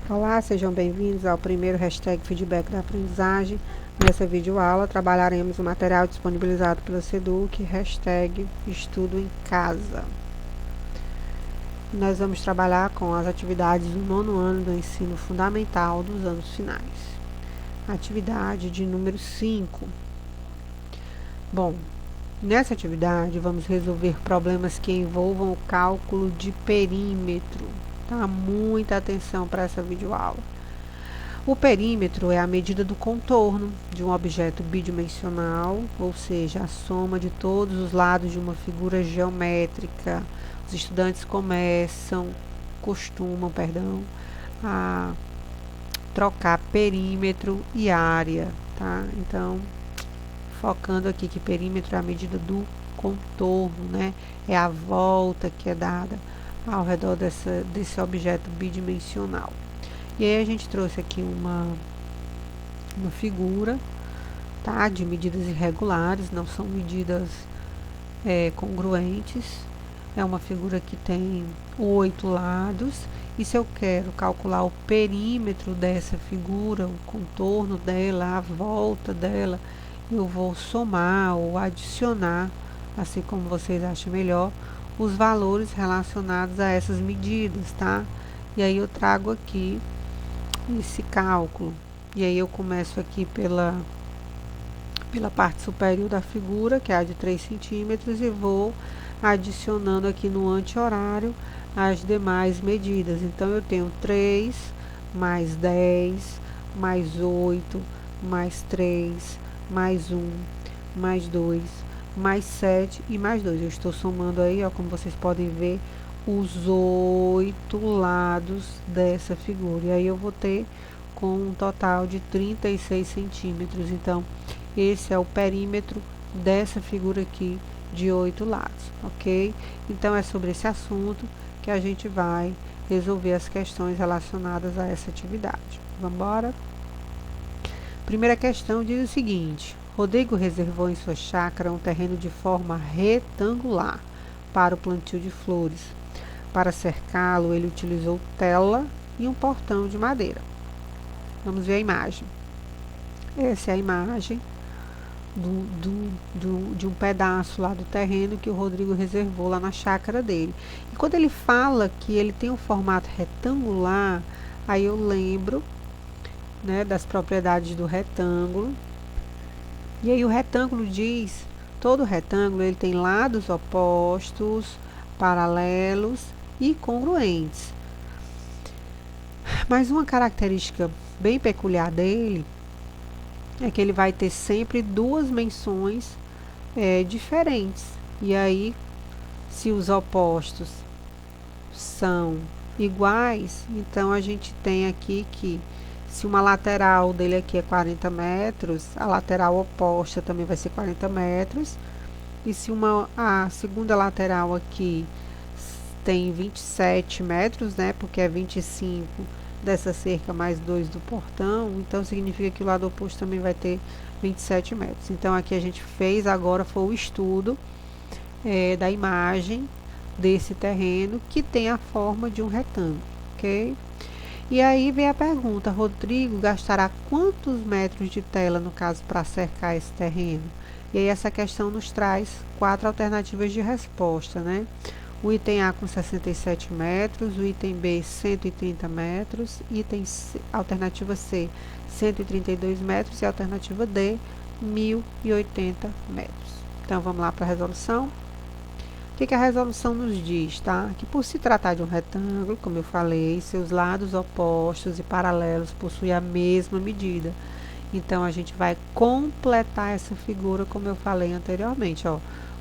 Olá, sejam bem-vindos ao primeiro hashtag feedback da aprendizagem. Nessa videoaula trabalharemos o material disponibilizado pela SEDUC, hashtag estudo em casa. Nós vamos trabalhar com as atividades do nono ano do ensino fundamental dos anos finais. Atividade de número 5. Bom, nessa atividade vamos resolver problemas que envolvam o cálculo de perímetro. Tá? Muita atenção para essa videoaula. O perímetro é a medida do contorno de um objeto bidimensional, ou seja, a soma de todos os lados de uma figura geométrica. Os estudantes costumam, a trocar perímetro e área, tá? Então, focando aqui que perímetro é a medida do contorno, né? É a volta que é dada ao redor desse objeto bidimensional. E aí a gente trouxe aqui uma figura, tá? De medidas irregulares, não são medidas congruentes. É uma figura que tem 8 lados. E se eu quero calcular o perímetro dessa figura, o contorno dela, a volta dela, eu vou somar ou adicionar, assim como vocês acham melhor, os valores relacionados a essas medidas, tá? E aí eu trago aqui esse cálculo. E aí eu começo aqui pela parte superior da figura, que é a de 3 centímetros, e vou adicionando aqui no anti-horário as demais medidas. Então, eu tenho 3, mais 10, mais 8, mais 3, mais 1, mais 2, mais 7 e mais 2. Eu estou somando aí, ó, como vocês podem ver, os 8 lados dessa figura. E aí eu vou ter com um total de 36 centímetros. Então, esse é o perímetro dessa figura aqui de 8 lados, ok? Então, é sobre esse assunto que a gente vai resolver as questões relacionadas a essa atividade. Vamos embora? Primeira questão diz o seguinte: Rodrigo reservou em sua chácara um terreno de forma retangular para o plantio de flores. Para cercá-lo, ele utilizou tela e um portão de madeira. Vamos ver a imagem. Essa é a imagem de um pedaço lá do terreno que o Rodrigo reservou lá na chácara dele. E quando ele fala que ele tem um formato retangular, aí eu lembro, né, das propriedades do retângulo. E aí o retângulo diz, todo retângulo ele tem lados opostos, paralelos e congruentes. Mas uma característica bem peculiar dele é que ele vai ter sempre duas menções diferentes. E aí, se os opostos são iguais, então a gente tem aqui que se uma lateral dele aqui é 40 metros, a lateral oposta também vai ser 40 metros. E se a segunda lateral aqui tem 27 metros, né, porque é 25 dessa cerca mais 2 do portão, então significa que o lado oposto também vai ter 27 metros. Então, aqui a gente fez, agora foi o estudo da imagem desse terreno que tem a forma de um retângulo, ok? E aí vem a pergunta: Rodrigo gastará quantos metros de tela, no caso, para cercar esse terreno? E aí essa questão nos traz 4 alternativas de resposta, né? O item A com 67 metros, o item B 130 metros, alternativa C 132 metros e a alternativa D 1080 metros. Então, vamos lá para a resolução. O que a resolução nos diz, tá? Que por se tratar de um retângulo, como eu falei, seus lados opostos e paralelos possuem a mesma medida. Então, a gente vai completar essa figura, como eu falei anteriormente, ó.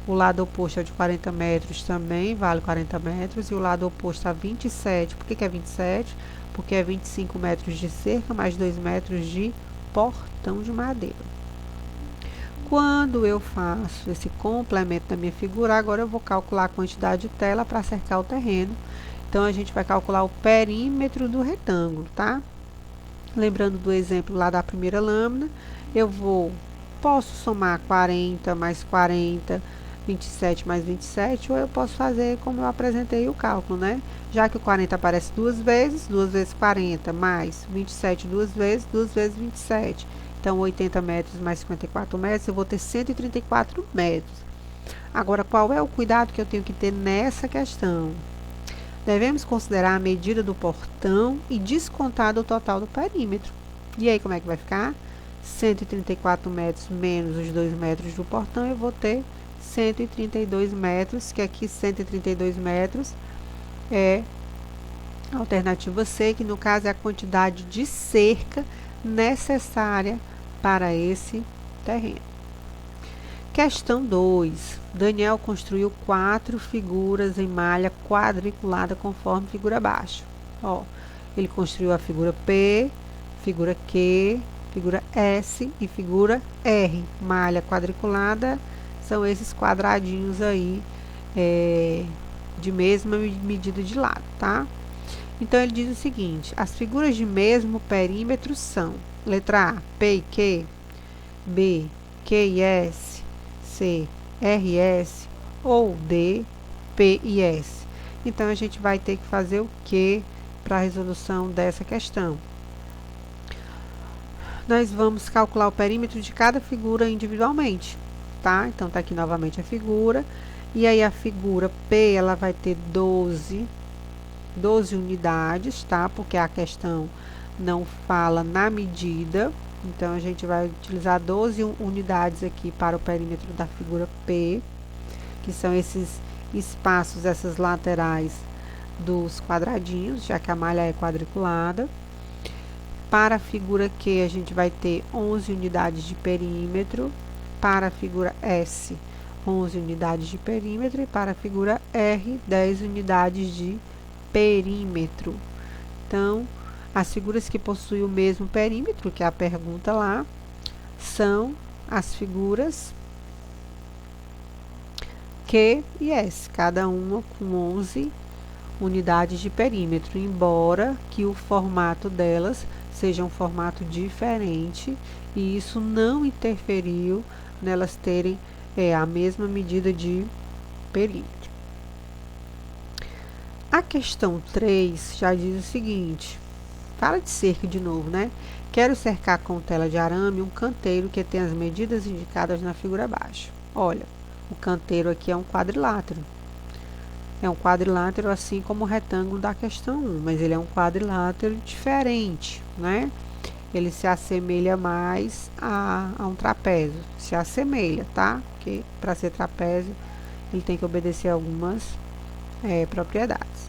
O lado oposto é de 40 metros, também vale 40 metros. E o lado oposto a 27. Por que é 27? Porque é 25 metros de cerca mais 2 metros de portão de madeira. Quando eu faço esse complemento da minha figura, agora eu vou calcular a quantidade de tela para cercar o terreno. Então, a gente vai calcular o perímetro do retângulo, tá? Lembrando do exemplo lá da primeira lâmina, posso somar 40 mais 40, 27 mais 27, ou eu posso fazer como eu apresentei o cálculo, né? Já que o 40 aparece 2 vezes 40 mais 27 2 vezes 27. Então, 80 metros mais 54 metros, eu vou ter 134 metros. Agora, qual é o cuidado que eu tenho que ter nessa questão? Devemos considerar a medida do portão e descontar do total do perímetro. E aí, como é que vai ficar? 134 metros menos os 2 metros do portão, eu vou ter 132 metros, que aqui 132 metros é a alternativa C, que no caso é a quantidade de cerca necessária para esse terreno. Questão 2. Daniel construiu 4 figuras em malha quadriculada conforme figura abaixo. Ó, ele construiu a figura P, figura Q, figura S e figura R. Malha quadriculada são esses quadradinhos aí, de mesma medida de lado, tá? Então, ele diz o seguinte: as figuras de mesmo perímetro são: letra A, P e Q, B, Q e S, C, R e S, ou D, P e S. Então, a gente vai ter que fazer o que para a resolução dessa questão? Nós vamos calcular o perímetro de cada figura individualmente, tá? Então, tá aqui novamente a figura. E aí, a figura P, ela vai ter 12 unidades, tá? Porque a questão não fala na medida. Então, a gente vai utilizar 12 unidades aqui para o perímetro da figura P, que são esses espaços, essas laterais dos quadradinhos, já que a malha é quadriculada. Para a figura Q, a gente vai ter 11 unidades de perímetro. Para a figura S, 11 unidades de perímetro. E para a figura R, 10 unidades de perímetro. Então, as figuras que possuem o mesmo perímetro, que é a pergunta lá, são as figuras Q e S, cada uma com 11 unidades de perímetro, embora que o formato delas seja um formato diferente, e isso não interferiu nelas terem a mesma medida de perímetro. A questão 3 já diz o seguinte: fala de cerca de novo, né? Quero cercar com tela de arame um canteiro que tem as medidas indicadas na figura abaixo. Olha, o canteiro aqui é um quadrilátero. É um quadrilátero assim como o retângulo da questão 1, mas ele é um quadrilátero diferente, né? Ele se assemelha mais a um trapézio. Se assemelha, tá? Porque para ser trapézio, ele tem que obedecer algumas propriedades.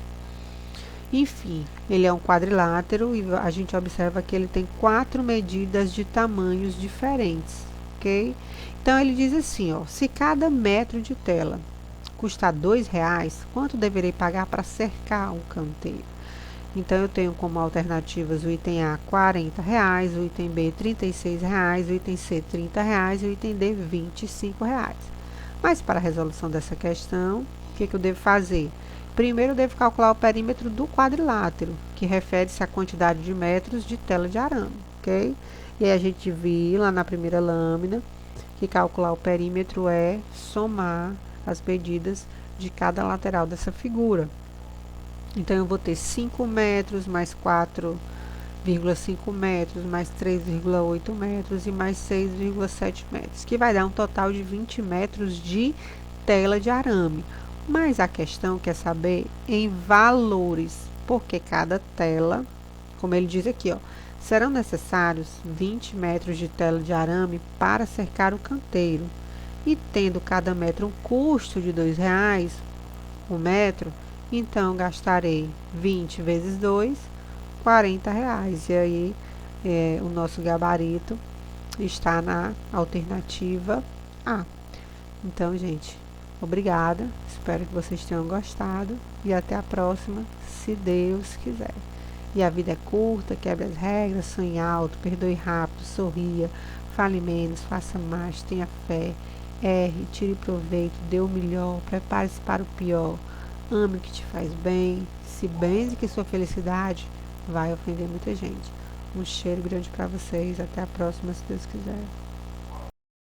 Enfim, ele é um quadrilátero e a gente observa que ele tem 4 medidas de tamanhos diferentes, ok? Então, ele diz assim, ó: se cada metro de tela custar R$2, quanto deverei pagar para cercar um canteiro? Então, eu tenho como alternativas o item A, R$40, o item B, R$36, o item C, R$30 e o item D, R$25. Mas, para a resolução dessa questão, o que eu devo fazer? Primeiro, eu devo calcular o perímetro do quadrilátero, que refere-se à quantidade de metros de tela de arame, ok? E aí, a gente viu lá na primeira lâmina que calcular o perímetro é somar as medidas de cada lateral dessa figura. Então, eu vou ter 5 metros, mais 4,5 metros, mais 3,8 metros e mais 6,7 metros, que vai dar um total de 20 metros de tela de arame. Mas a questão quer saber em valores, porque cada tela, como ele diz aqui, ó, serão necessários 20 metros de tela de arame para cercar o canteiro. E tendo cada metro um custo de R$2 o metro, então gastarei 20 vezes 2, R$40. E aí, o nosso gabarito está na alternativa A. Então, gente, obrigada. Espero que vocês tenham gostado. E até a próxima, se Deus quiser. E a vida é curta, quebre as regras, sonhe alto, perdoe rápido, sorria, fale menos, faça mais, tenha fé. Erre, tire proveito, dê o melhor, prepare-se para o pior, ame o que te faz bem, se benze que sua felicidade vai ofender muita gente. Um cheiro grande para vocês, até a próxima, se Deus quiser.